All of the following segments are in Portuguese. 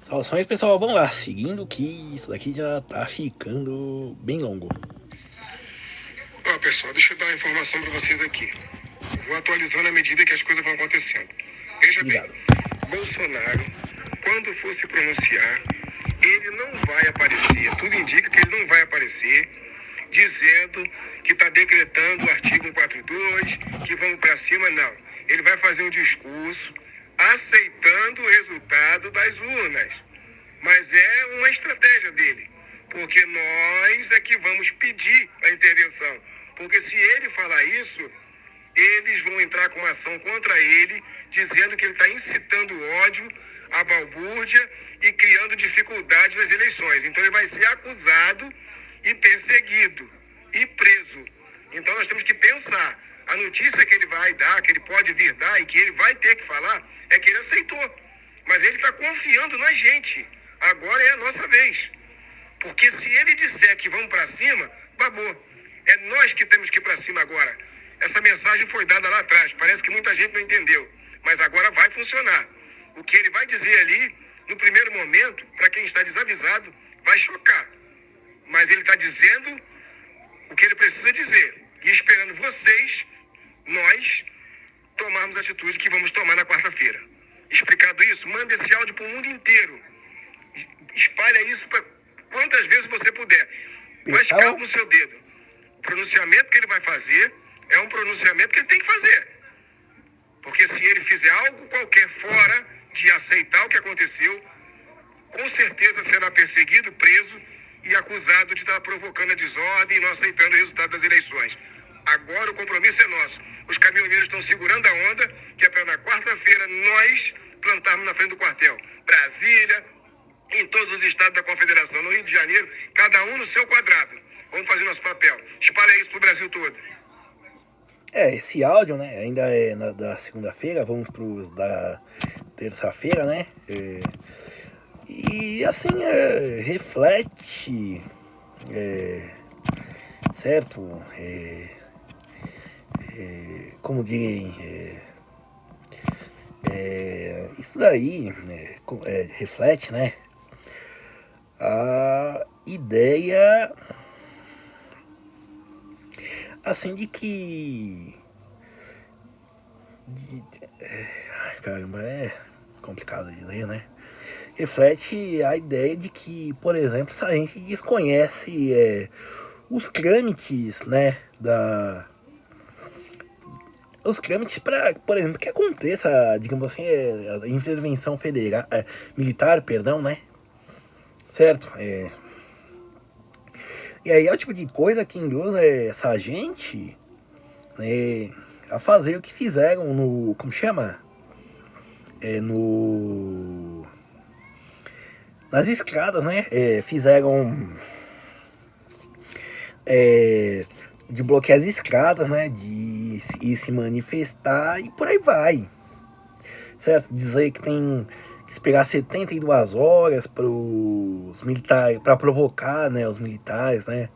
Saudações, pessoal, vamos lá, seguindo que isso daqui já tá ficando bem longo. Ó, pessoal, deixa eu dar uma informação para vocês aqui. Eu vou atualizando à medida que as coisas vão acontecendo. Veja Obrigado. bem, Bolsonaro, quando for se pronunciar, ele não vai aparecer, tudo indica que ele não vai aparecer dizendo que está decretando o artigo 142, que vamos para cima, não. Ele vai fazer um discurso aceitando o resultado das urnas. Mas é uma estratégia dele, porque nós é que vamos pedir a intervenção. Porque se ele falar isso, eles vão entrar com uma ação contra ele, dizendo que ele está incitando ódio, a balbúrdia e criando dificuldades nas eleições. Então ele vai ser acusado e perseguido e preso. Então nós temos que pensar. A notícia que ele vai dar, que ele pode vir dar e que ele vai ter que falar, é que ele aceitou. Mas ele está confiando na gente. Agora é a nossa vez. Porque se ele disser que vamos para cima, babou. É nós que temos que ir para cima agora. Essa mensagem foi dada lá atrás. Parece que muita gente não entendeu. Mas agora vai funcionar. O que ele vai dizer ali, no primeiro momento, para quem está desavisado, vai chocar. Mas ele está dizendo o que ele precisa dizer. E esperando vocês, nós, tomarmos a atitude que vamos tomar na quarta-feira. Explicado isso, manda esse áudio para o mundo inteiro. Espalha isso para quantas vezes você puder. Faz cargo no seu dedo. O pronunciamento que ele vai fazer é um pronunciamento que ele tem que fazer. Porque se ele fizer algo qualquer fora de aceitar o que aconteceu, com certeza será perseguido, preso e acusado de estar provocando a desordem e não aceitando o resultado das eleições. Agora o compromisso é nosso. Os caminhoneiros estão segurando a onda, que é para na quarta-feira nós plantarmos na frente do quartel. Brasília, em todos os estados da Confederação, no Rio de Janeiro, cada um no seu quadrado. Vamos fazer nosso papel. Espalha isso pro Brasil todo. Esse áudio, né, ainda é da segunda-feira, vamos pros da terça-feira, né? E assim, reflete, certo? Como direm, isso daí reflete, né? A ideia assim de que caramba, é complicado de ler, né? Reflete a ideia de que, por exemplo, se a gente desconhece os trâmites, né, os trâmites para, por exemplo, que aconteça, digamos assim, a intervenção federal, militar, perdão, né? Certo? E aí é o tipo de coisa que induz essa gente, né, a fazer o que fizeram no, como chama? Nas estradas, né? Fizeram de bloquear as estradas, né? De ir se manifestar e por aí vai. Certo? Dizer que tem que esperar 72 horas para os militares, para provocar, né, os militares, né?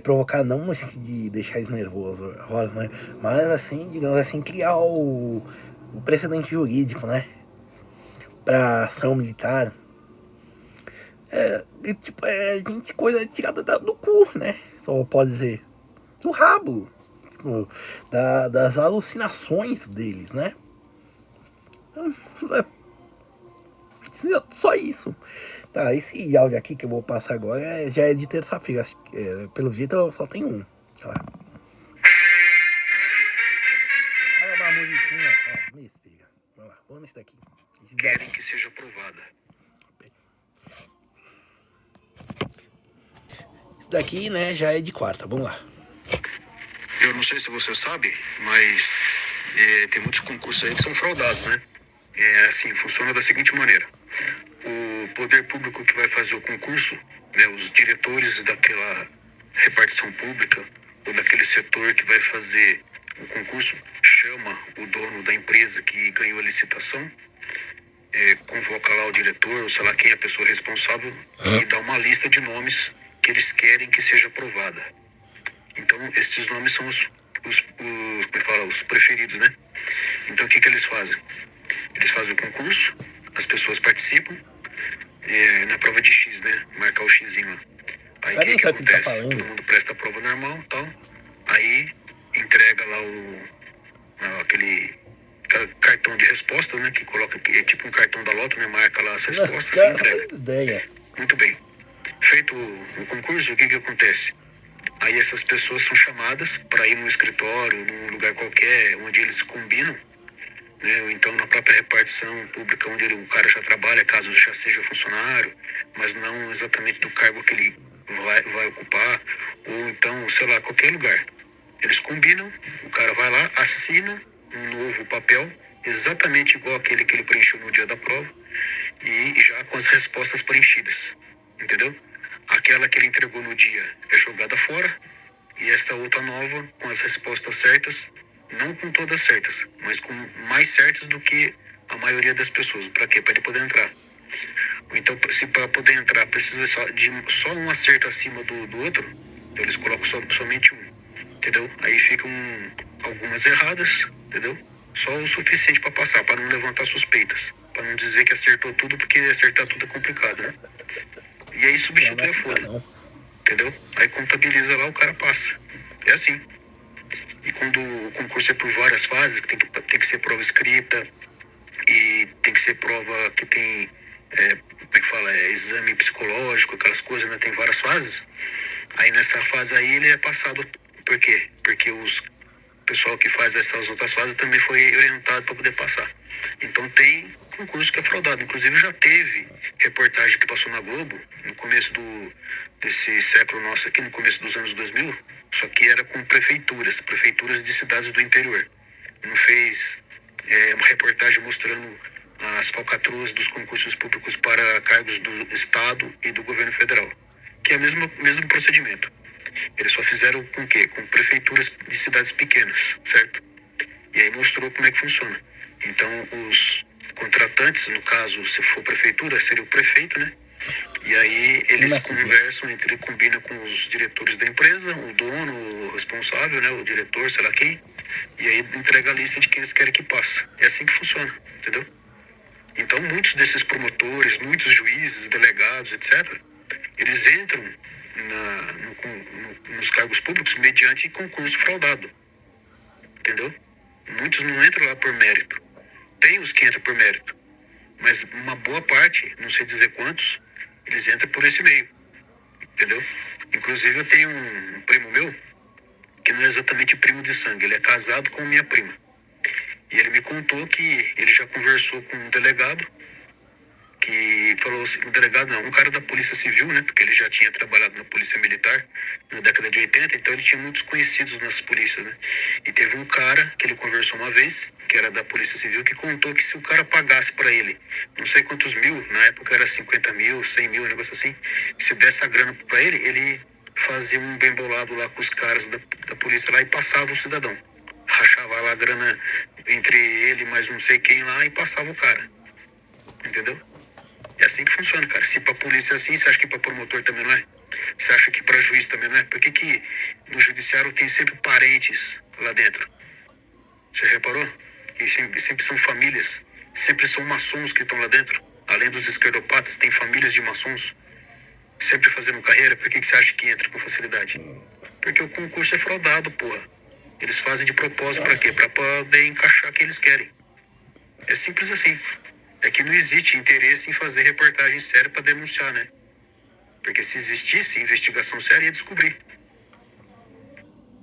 Provocar não de deixar eles nervosos, né? Mas assim, digamos assim, criar o precedente jurídico, né? Para ação militar. Gente, coisa tirada do cu, né? Só pode dizer. Do rabo. Tipo, das alucinações deles, né? Só isso. Tá, esse áudio aqui que eu vou passar agora já é de terça-feira. Pelo jeito eu só tenho um. Olha lá. Olha uma musiquinha. Besteira. Vamos lá, vamos nesse daqui. Querem que seja aprovada. Esse daqui, né, já é de quarta. Vamos lá. Eu não sei se você sabe, mas tem muitos concursos aí que são fraudados, né? Assim, funciona da seguinte maneira. O poder público que vai fazer o concurso, né, os diretores daquela repartição pública ou daquele setor que vai fazer o concurso, chama o dono da empresa que ganhou a licitação, convoca lá o diretor, ou sei lá quem é a pessoa responsável, e dá uma lista de nomes que eles querem que seja aprovada. Então, esses nomes são os preferidos, né? Então, o que eles fazem? Eles fazem o concurso, as pessoas participam, na prova de X, né? Marcar o Xzinho lá. Aí o que acontece? Todo mundo presta a prova normal e tal. Aí entrega lá aquele cartão de resposta, né? Que coloca, é tipo um cartão da Loto, né? Marca lá as respostas e entrega. Ideia. Muito bem. Feito o concurso, o que acontece? Aí essas pessoas são chamadas para ir num escritório, num lugar qualquer, onde eles combinam, né? Ou então na própria repartição pública, onde o cara já trabalha, caso já seja funcionário, mas não exatamente do cargo que ele vai ocupar, ou então, sei lá, qualquer lugar. Eles combinam, o cara vai lá, assina um novo papel, exatamente igual aquele que ele preencheu no dia da prova, e já com as respostas preenchidas, entendeu? Aquela que ele entregou no dia é jogada fora, e esta outra nova, com as respostas certas, não com todas certas, mas com mais certas do que a maioria das pessoas. Para quê? Para ele poder entrar. Então, se para poder entrar precisa de só um acerto acima do outro, então eles colocam somente um, entendeu? Aí ficam algumas erradas, entendeu? Só o suficiente para passar, para não levantar suspeitas, para não dizer que acertou tudo, porque acertar tudo é complicado, né? E aí substitui a folha, entendeu? Aí contabiliza lá, o cara passa. É assim. E quando o concurso é por várias fases, tem que ser prova escrita, e tem que ser prova que tem, como é que fala, exame psicológico, aquelas coisas, né? Tem várias fases. Aí nessa fase aí ele é passado. Por quê? Porque o pessoal que faz essas outras fases também foi orientado para poder passar. Então tem concurso que é fraudado. Inclusive já teve reportagem que passou na Globo no começo desse século nosso aqui, no começo dos anos 2000, só que era com prefeituras de cidades do interior. Não fez uma reportagem mostrando as falcatruas dos concursos públicos para cargos do Estado e do governo federal, que é o mesmo procedimento. Eles só fizeram com o quê? Com prefeituras de cidades pequenas, certo? E aí mostrou como é que funciona. Então, os contratantes, no caso, se for prefeitura, seria o prefeito, né? E aí eles conversam, combinam com os diretores da empresa, o dono, o responsável, né? O diretor, sei lá quem. E aí entrega a lista de quem eles querem que passe. É assim que funciona, entendeu? Então, muitos desses promotores, muitos juízes, delegados, etc., eles entram nos cargos públicos mediante concurso fraudado, entendeu? Muitos não entram lá por mérito. Tem os que entram por mérito, mas uma boa parte, não sei dizer quantos, eles entram por esse meio, entendeu? Inclusive eu tenho um primo meu, que não é exatamente primo de sangue, ele é casado com minha prima. E ele me contou que ele já conversou com um delegado, que falou assim, um delegado não, um cara da Polícia Civil, né? Porque ele já tinha trabalhado na Polícia Militar na década de 80, então ele tinha muitos conhecidos nas polícias, né? E teve um cara que ele conversou uma vez, que era da Polícia Civil, que contou que se o cara pagasse para ele, não sei quantos mil, na época era 50 mil, 100 mil, um negócio assim, se desse a grana para ele fazia um bem bolado lá com os caras da polícia lá e passava o cidadão. Rachava lá a grana entre ele mais não sei quem lá e passava o cara. Entendeu? É assim que funciona, cara. Se pra polícia é assim, você acha que pra promotor também não é? Você acha que pra juiz também não é? Por que no judiciário tem sempre parentes lá dentro? Você reparou? E sempre são famílias. Sempre são maçons que estão lá dentro. Além dos esquerdopatas, tem famílias de maçons. Sempre fazendo carreira. Por que você acha que entra com facilidade? Porque o concurso é fraudado, porra. Eles fazem de propósito pra quê? Pra poder encaixar o que eles querem. É simples assim. É que não existe interesse em fazer reportagem séria para denunciar, né? Porque se existisse investigação séria, ia descobrir.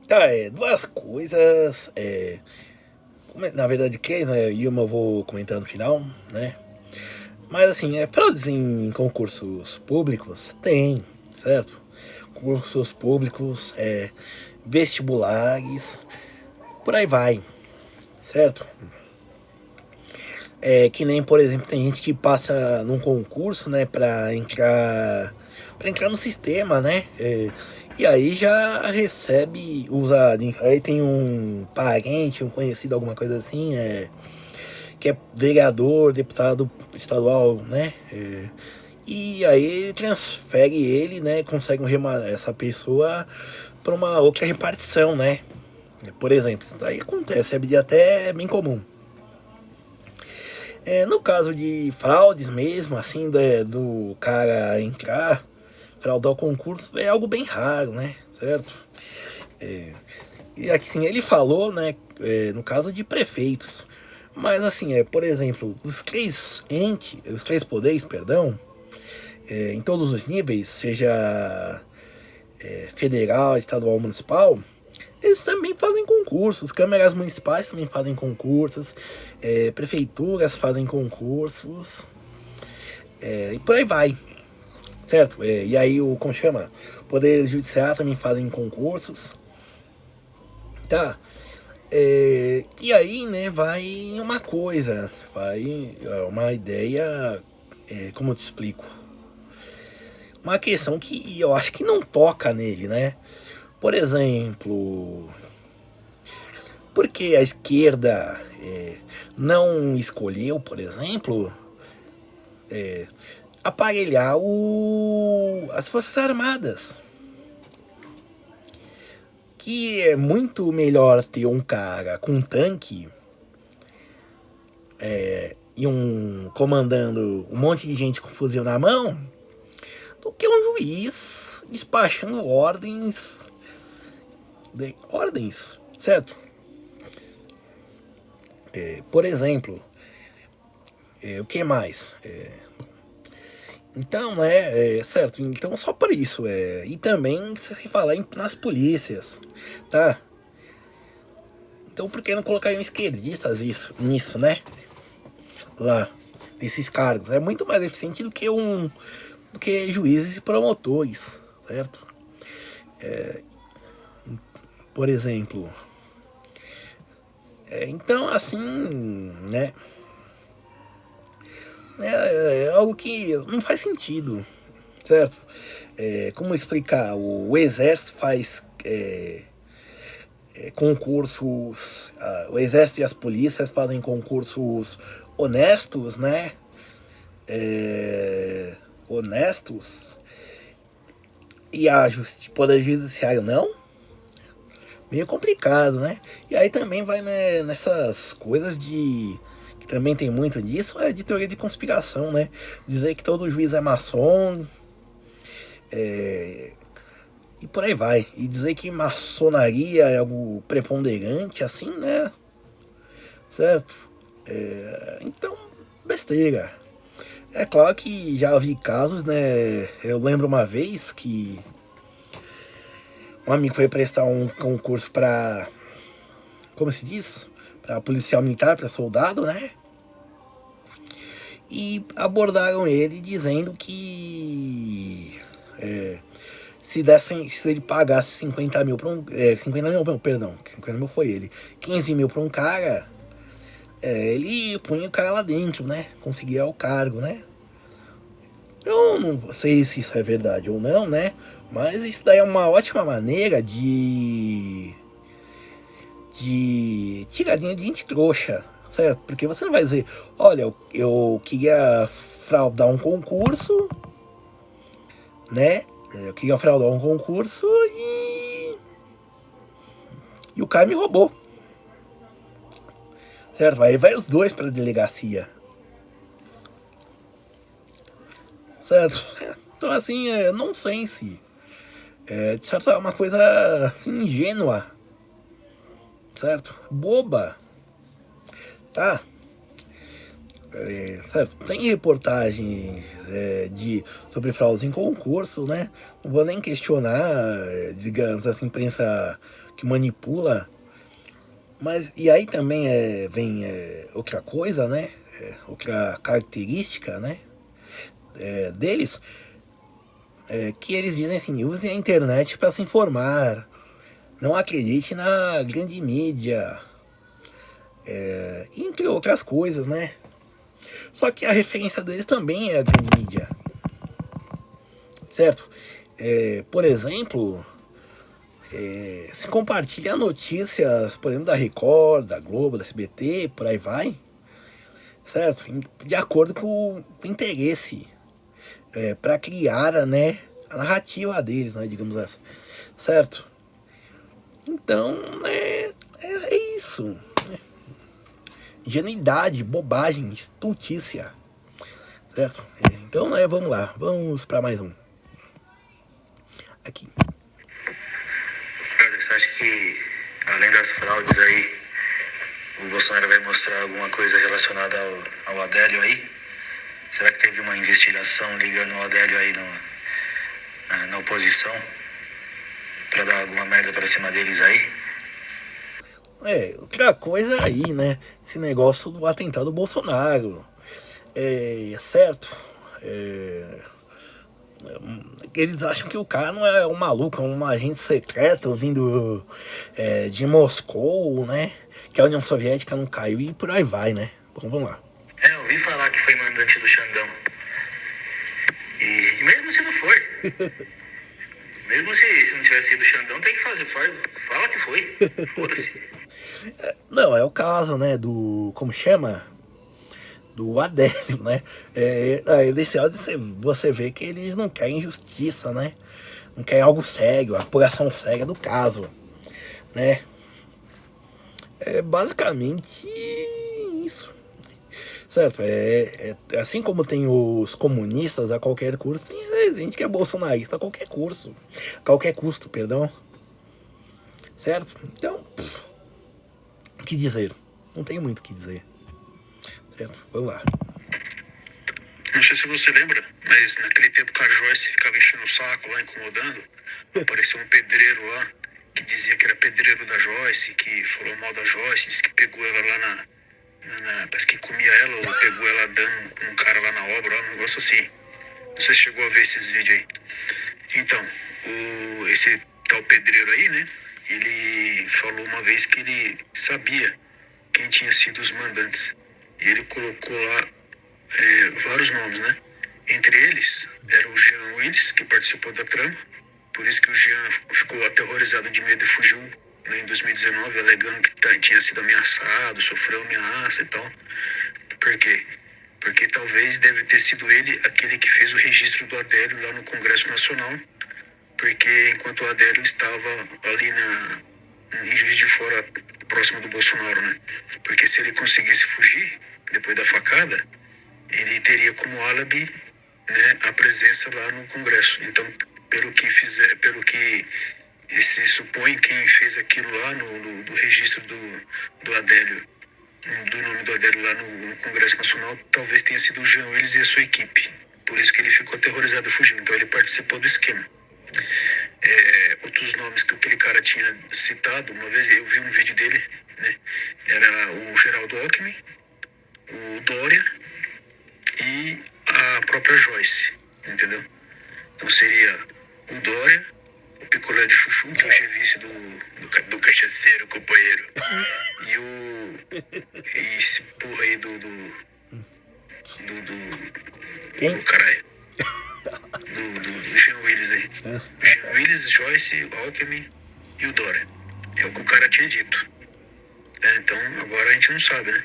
Tá, duas coisas. Na verdade, três, né? E uma eu vou comentar no final, né? Mas assim, fraudes em concursos públicos tem, certo? Concursos públicos, vestibulares, por aí vai, certo? Que nem, por exemplo, tem gente que passa num concurso, né, pra entrar no sistema, né, e aí já recebe, aí tem um parente, um conhecido, alguma coisa assim, que é vereador, deputado estadual, né, e aí transfere ele, né, consegue essa pessoa para uma outra repartição, né, por exemplo, isso daí acontece, é até bem comum. No caso de fraudes mesmo, assim, do cara entrar, fraudar o concurso, é algo bem raro, né? Certo? E aqui sim, ele falou, né, no caso de prefeitos. Mas assim, por exemplo, os três poderes, perdão, em todos os níveis, seja federal, estadual, municipal, eles também fazem concursos. Câmaras municipais também fazem concursos, prefeituras fazem concursos, e por aí vai, certo? E aí como chama? Poder judiciário também fazem concursos, tá? E aí, né, vai uma coisa, vai uma ideia, como eu te explico? Uma questão que eu acho que não toca nele, né? Por exemplo, por que a esquerda não escolheu, por exemplo, aparelhar as Forças Armadas? Que é muito melhor ter um cara com um tanque e comandando um monte de gente com fuzil na mão do que um juiz despachando ordens, certo? Por exemplo, o que mais? Então, né, certo, então só por isso, e também se falar nas polícias, tá? Então por que não colocar esquerdistas nisso, né? Lá, nesses cargos, é muito mais eficiente do que juízes e promotores, certo? Por exemplo, então assim, né, é algo que não faz sentido, certo? Como explicar? O exército faz concursos, o exército e as polícias fazem concursos honestos, né? Honestos, e a Poder Judiciário não? Meio complicado, né? E aí também vai, né, nessas coisas que também tem muito disso, de teoria de conspiração, né? Dizer que todo juiz é maçom, e por aí vai. E dizer que maçonaria é algo preponderante, assim, né? Certo? Então, besteira. É claro que já vi casos, né? Eu lembro uma vez que um amigo foi prestar um concurso para, como se diz? Para policial militar, para soldado, né? E abordaram ele dizendo que se ele pagasse 50 mil para 50 mil, perdão, 50 mil foi ele, 15 mil para um cara, ele punha o cara lá dentro, né? Conseguia o cargo, né? Eu não sei se isso é verdade ou não, né? Mas isso daí é uma ótima maneira de tiradinha de gente trouxa, certo? Porque você não vai dizer, olha, eu queria fraudar um concurso, né? Eu queria fraudar um concurso e o cara me roubou, certo? Aí vai os dois pra delegacia, certo? Então assim, nonsense. De certo, é uma coisa ingênua, certo? Boba, tá? Certo? Tem reportagens sobre fraudes em concurso, né? Não vou nem questionar, digamos assim, imprensa que manipula. Mas, e aí também vem outra coisa, né? Outra característica, né? Deles, que eles dizem assim, use a internet para se informar. Não acredite na grande mídia. Entre outras coisas, né? Só que a referência deles também é a grande mídia, certo? Por exemplo, se compartilha notícias, por exemplo, da Record, da Globo, da SBT, por aí vai, certo? De acordo com o interesse, para criar, né, a narrativa deles, né, digamos assim, certo? Então, é isso. ingenuidade, bobagem, estultícia. Certo? Então, vamos lá. Vamos para mais um. Aqui. Cara, você acha que, além das fraudes aí, o Bolsonaro vai mostrar alguma coisa relacionada ao Adélio aí? Será que teve uma investigação ligando o Adélio aí na oposição? Pra dar alguma merda pra cima deles aí? Outra coisa aí, né? Esse negócio do atentado do Bolsonaro. Certo? Eles acham que o cara não é um maluco, é um agente secreto vindo de Moscou, né? Que a União Soviética não caiu e por aí vai, né? Bom, vamos lá. Eu ouvi falar que foi mandante do Xandão. E mesmo se não for, mesmo se não tivesse sido o Xandão, tem que fazer, fala que foi, foda-se. Não, é o caso, né, do... como chama? Do Adélio, né? Desse áudio você vê que eles não querem justiça, né? Não querem algo sério, apuração séria do caso, né? É basicamente isso. Certo? Assim como tem os comunistas a qualquer custo, tem gente que é bolsonarista a qualquer curso. Qualquer custo, perdão. Certo? Então, o que dizer? Não tem muito o que dizer. Certo? Vamos lá. Não sei se você lembra, mas naquele tempo que a Joyce ficava enchendo o saco lá, incomodando, apareceu um pedreiro lá, que dizia que era pedreiro da Joyce, que falou mal da Joyce, disse que pegou ela lá parece que comia ela, ou pegou ela dando um cara lá na obra, um negócio assim. Não sei se chegou a ver esses vídeos aí. Então, esse tal pedreiro aí, né, ele falou uma vez que ele sabia quem tinha sido os mandantes. E ele colocou lá vários nomes, né? Entre eles era o Jean Willis, que participou da trama. Por isso que o Jean ficou aterrorizado de medo e fugiu, né, em 2019, alegando que tinha sido ameaçado, sofreu ameaça e tal. Por quê? Porque talvez deve ter sido ele aquele que fez o registro do Adélio lá no Congresso Nacional. Porque enquanto o Adélio estava ali em Juiz de Fora, próximo do Bolsonaro, né? Porque se ele conseguisse fugir depois da facada, ele teria como álibi, né, a presença lá no Congresso. Então, pelo que se supõe, quem fez aquilo lá no registro do Adélio, do nome do Adélio lá no Congresso Nacional, talvez tenha sido o Jean Willis e a sua equipe. Por isso que ele ficou aterrorizado e fugiu. Então ele participou do esquema. Outros nomes que aquele cara tinha citado, uma vez eu vi um vídeo dele, né? Era o Geraldo Alckmin, o Dória e a própria Joyce, entendeu? Então seria o Dória, o Picolé de Chuchu, que é o chefice do cachaceiro, companheiro, e esse porra aí do Quem? caralho, do Jean Willis aí. O Jean Willis, Joyce, Alckmin e o Dória. É o que o cara tinha dito. Então agora a gente não sabe, né?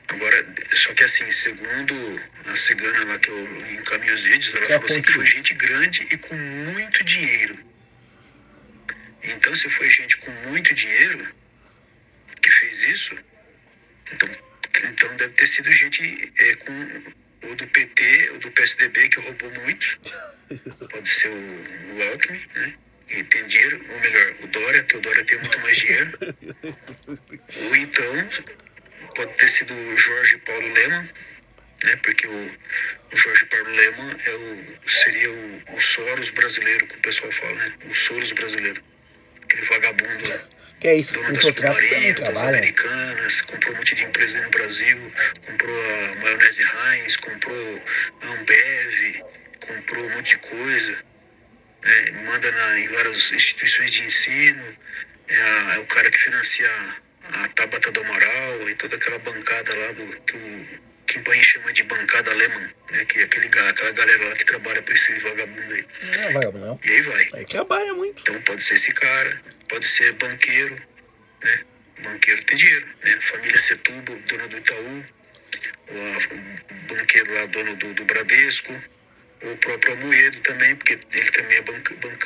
Agora, só que assim, segundo a cigana lá que eu encaminhei os vídeos, ela falou assim que foi gente grande e com muito dinheiro. Então, se foi gente com muito dinheiro que fez isso, então deve ter sido gente ou do PT ou do PSDB que roubou muito. Pode ser o Alckmin, né? Que tem dinheiro, ou melhor, o Dória, que o Dória tem muito mais dinheiro. Ou então pode ter sido o Jorge Paulo Lemann, né? Porque o Jorge Paulo Lemann seria o Soros brasileiro, que o pessoal fala, né? O Soros brasileiro. Aquele vagabundo lá. Que é isso? Dono O das Socrates também submarinas, das trabalha. americanas, comprou um monte de empresa no Brasil, comprou a maionese Heinz, comprou a Ambev, comprou um monte de coisa, né? Manda em várias instituições de ensino, é o cara que financia a Tabata do Amaral e toda aquela bancada lá que o Kim Paim chama de bancada alemã, né? Que é aquela galera lá que trabalha para esse vagabundo aí. Não é vagabundo, não. E aí vai. Aí trabalha muito. Então pode ser esse cara, pode ser banqueiro, né? Banqueiro tem dinheiro, né? Família Setúbal, dono do Itaú, o banqueiro lá, dono do Bradesco, ou o próprio Amoedo também, porque ele também é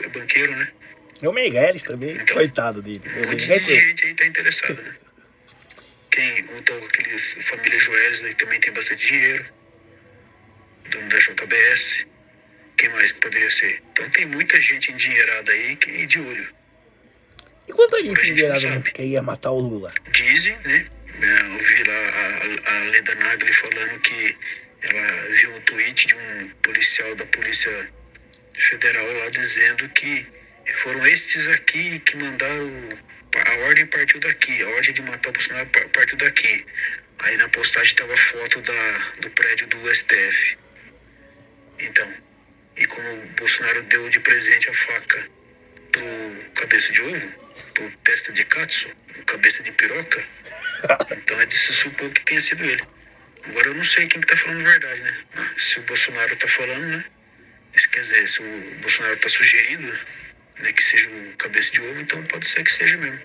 banqueiro, né? É o Meirelles também, Então, coitado dele. Um monte de gente aí tá interessada, né? Ou então aqueles família Joesley também tem bastante dinheiro. Dono da JBS. Quem mais que poderia ser? Então tem muita gente endinheirada aí que de olho. E quanta Agora gente a gente não liberada sabe. que ia matar o Lula? Dizem, né? Eu vi lá a Leda Nagli falando que ela viu um tweet de um policial da Polícia Federal lá dizendo que foram estes aqui que mandaram. A ordem partiu daqui, a ordem de matar o Bolsonaro partiu daqui. Aí na postagem estava a foto do prédio do STF. Então, e como o Bolsonaro deu de presente a faca pro cabeça de ovo, pro testa de katsu, pro cabeça de piroca, então é de se supor que tenha sido ele. Agora eu não sei quem que tá falando a verdade, né? Se o Bolsonaro tá falando, né? Isso quer dizer, se o Bolsonaro tá sugerindo, né, que seja o cabeça de ovo, então pode ser que seja mesmo.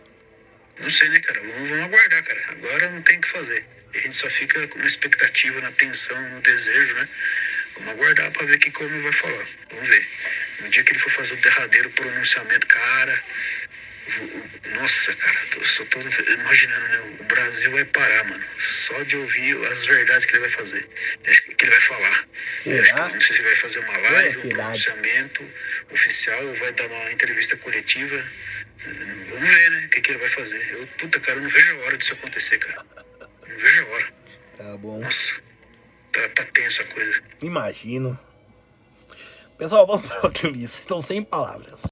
Não sei, né, cara? Vamos aguardar, cara. Agora não tem o que fazer. A gente só fica na expectativa, na tensão, no desejo, né? Vamos aguardar pra ver o que o homem vai falar. Vamos ver. No dia que ele for fazer o derradeiro pronunciamento, cara... Nossa, cara, só tô imaginando, né? O Brasil vai parar, mano. Só de ouvir as verdades que ele vai fazer. Que ele vai falar. Não sei se ele vai fazer uma live, um pronunciamento oficial, ou vai dar uma entrevista coletiva. Vamos ver, né? O que ele vai fazer. Puta, cara, eu não vejo a hora disso acontecer, cara. Não vejo a hora. Tá bom. Nossa, tá tenso a coisa. Imagino. Pessoal, vamos para o que eu disse. Estão sem palavras.